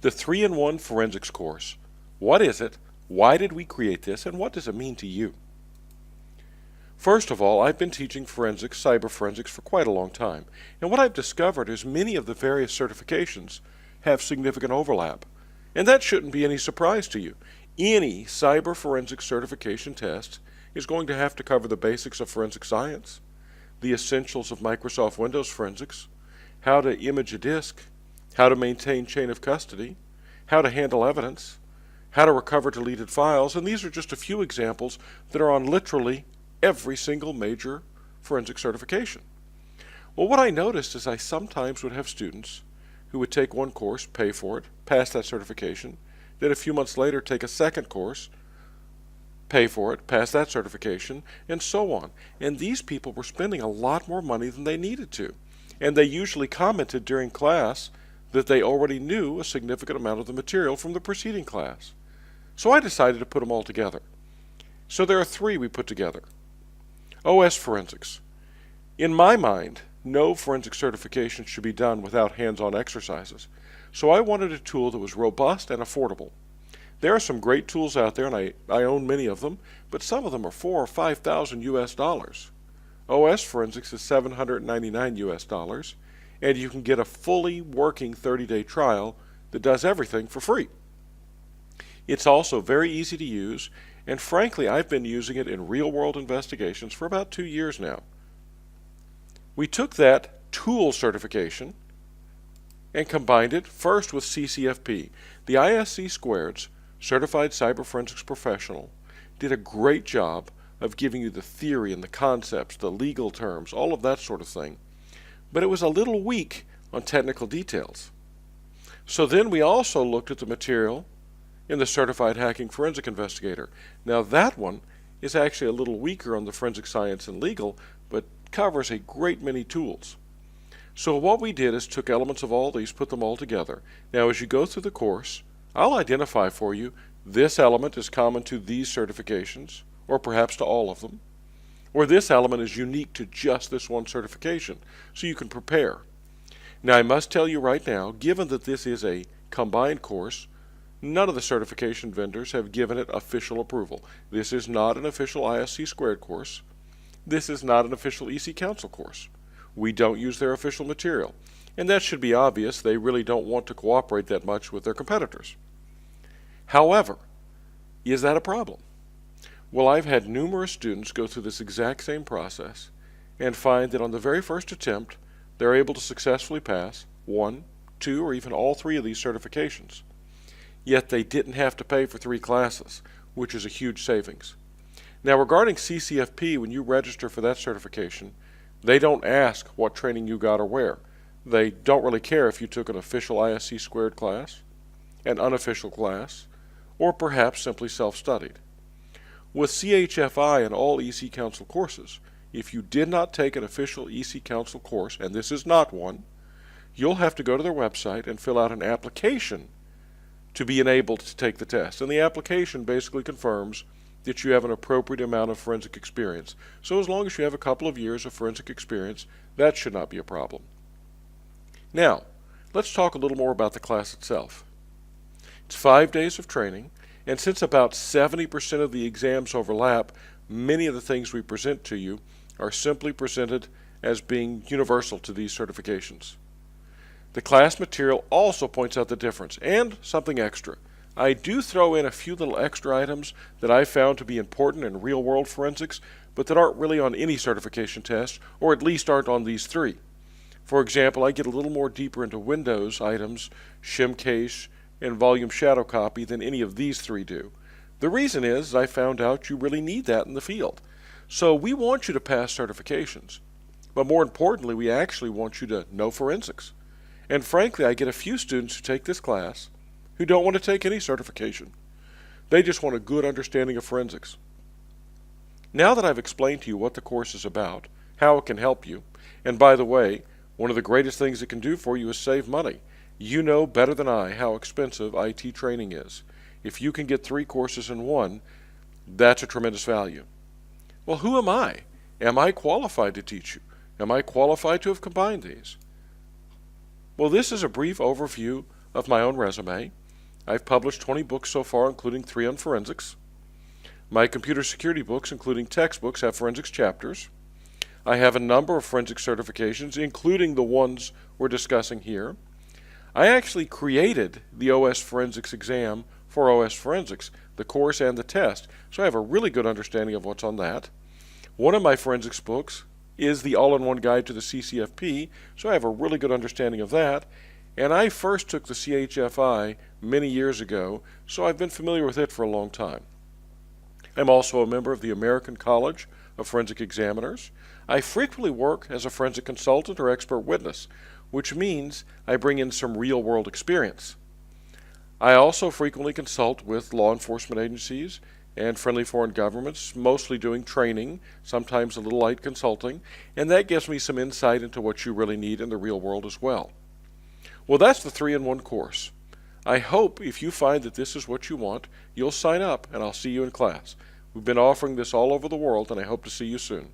the 3-in-1 forensics course. What is it? Why did we create this? And what does it mean to you? First of all, I've been teaching forensics, cyber forensics, for quite a long time. And what I've discovered is many of the various certifications have significant overlap. And that shouldn't be any surprise to you. Any cyber forensics certification test is going to have to cover the basics of forensic science, the essentials of Microsoft Windows forensics, how to image a disk, how to maintain chain of custody, how to handle evidence, how to recover deleted files, and these are just a few examples that are on literally every single major forensic certification. Well, what I noticed is I sometimes would have students who would take one course, pay for it, pass that certification, then a few months later take a second course, pay for it, pass that certification, and so on. And these people were spending a lot more money than they needed to. And they usually commented during class that they already knew a significant amount of the material from the preceding class. So I decided to put them all together. So there are three we put together. OS Forensics. In my mind, no forensic certification should be done without hands-on exercises. So I wanted a tool that was robust and affordable. There are some great tools out there, and I own many of them, but some of them are $4,000 or $5,000 US. OS Forensics is $799 US, and you can get a fully working 30-day trial that does everything for free. It's also very easy to use, and frankly, I've been using it in real-world investigations for about 2 years now. We took that tool certification and combined it first with CCFP. The ISC Squared's Certified Cyber Forensics Professional did a great job of giving you the theory and the concepts, the legal terms, all of that sort of thing. But it was a little weak on technical details. So then we also looked at the material in the Certified Hacking Forensic Investigator. Now that one is actually a little weaker on the forensic science and legal, but covers a great many tools. So what we did is took elements of all these, put them all together. Now as you go through the course, I'll identify for you this element is common to these certifications, or perhaps to all of them, or this element is unique to just this one certification, so you can prepare. Now I must tell you right now, given that this is a combined course, none of the certification vendors have given it official approval. This is not an official ISC Squared course. This is not an official EC Council course. We don't use their official material. And that should be obvious. They really don't want to cooperate that much with their competitors. However, is that a problem? Well, I've had numerous students go through this exact same process and find that on the very first attempt, they're able to successfully pass 1, 2, or even all 3 of these certifications. Yet they didn't have to pay for 3 classes, which is a huge savings. Now regarding CCFP, when you register for that certification, they don't ask what training you got or where. They don't really care if you took an official ISC Squared class, an unofficial class, or perhaps simply self-studied. With CHFI and all EC Council courses, if you did not take an official EC Council course, and this is not one, you'll have to go to their website and fill out an application to be enabled to take the test. And the application basically confirms that you have an appropriate amount of forensic experience. So as long as you have a couple of years of forensic experience, that should not be a problem. Now, let's talk a little more about the class itself. It's 5 days of training, and since about 70% of the exams overlap, many of the things we present to you are simply presented as being universal to these certifications. The class material also points out the difference, and something extra. I do throw in a few little extra items that I found to be important in real-world forensics, but that aren't really on any certification test, or at least aren't on these 3. For example, I get a little more deeper into Windows items, shim cache, and volume shadow copy than any of these 3 do. The reason is I found out you really need that in the field. So we want you to pass certifications, but more importantly, we actually want you to know forensics. And frankly, I get a few students who take this class who don't want to take any certification. They just want a good understanding of forensics. Now that I've explained to you what the course is about, how it can help you, and by the way, one of the greatest things it can do for you is save money. You know better than I how expensive IT training is. If you can get 3 courses in one, that's a tremendous value. Well, who am I? Am I qualified to teach you? Am I qualified to have combined these? Well, this is a brief overview of my own resume. I've published 20 books so far, including 3 on forensics. My computer security books, including textbooks, have forensics chapters. I have a number of forensic certifications, including the ones we're discussing here. I actually created the OS Forensics exam for OS Forensics, the course and the test, so I have a really good understanding of what's on that. One of my forensics books is the all-in-one guide to the CCFP, so I have a really good understanding of that. And I first took the CHFI many years ago, so I've been familiar with it for a long time. I'm also a member of the American College of Forensic Examiners. I frequently work as a forensic consultant or expert witness, which means I bring in some real-world experience. I also frequently consult with law enforcement agencies and friendly foreign governments, mostly doing training, sometimes a little light consulting, and that gives me some insight into what you really need in the real world as well. Well, that's the 3-in-1 course. I hope if you find that this is what you want, you'll sign up and I'll see you in class. We've been offering this all over the world and I hope to see you soon.